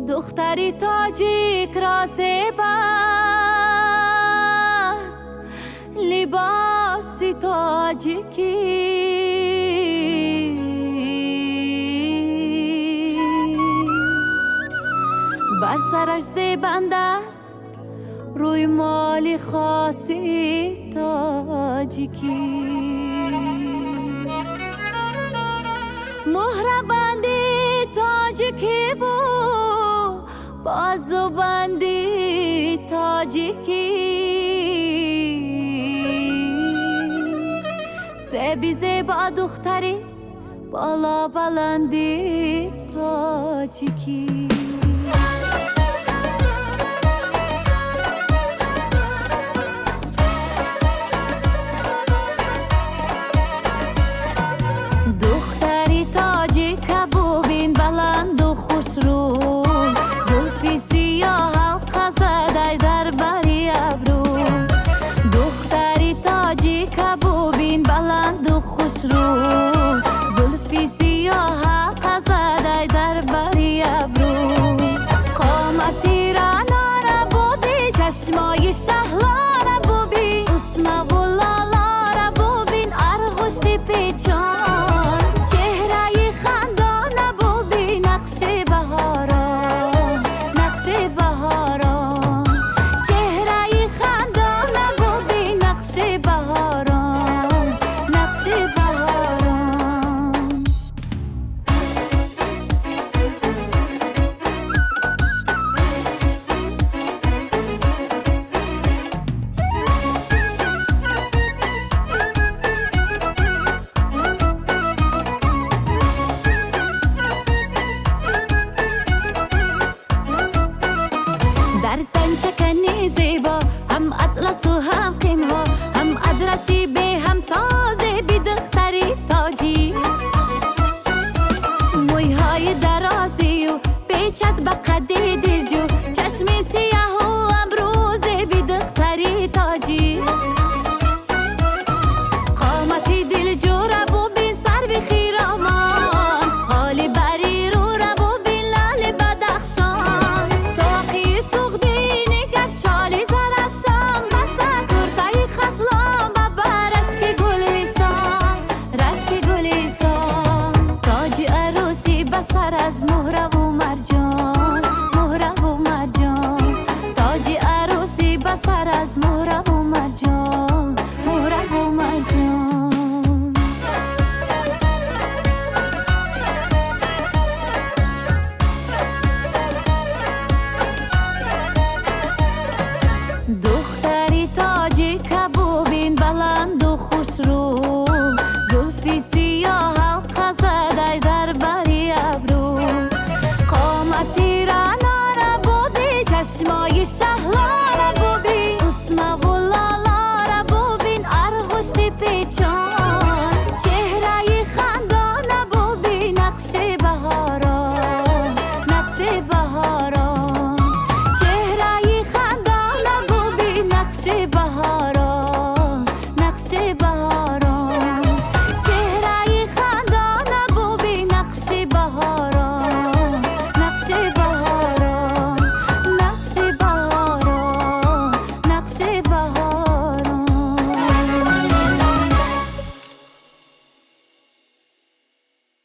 دختری تاجیک را زیبد، لباسی تاجیکی، بر سرش زیبند است روی مالی خاصی تاجیکی. مهربندی تاجیکی و بازوبندی تاجیکی، زیبی زیبا دختری بالا بلندی تاجیکی. دختری تاجیک بوبین بلند و خوش رو، زلفی سیاه حلقه زده در بری ابرو. دختری تاجیک بوبین بلند و خوش رو، زلفی سیاه حلقه زده در بری ابرو. قامتی رانانه بوبی، چشمای شهلانه بوبی، اسمه و لالاره بوبین، ارغشتی پیچان. در تنچکنی زیبا، هم اطلس و هم قیمها، هم ادرسی به هم تازه بی دختری تاجی. مویهای درازی و پیچت به قد دلجو، چشمی سیاه و ابروزه بی دختری تاجی. قامتی دلجو را بو بی سر بی خیرامان، خالی بری رو را بو بی لال بدخشان. تاقی سوخدی نگر شالی زرفشان، بسر کرتای خطلان ببر رشک گلیستان، رشک گلیستان. تاج عروسی بسر از مهره و مرجان، مهره و مرجان. تاج عروسی بسر از مهره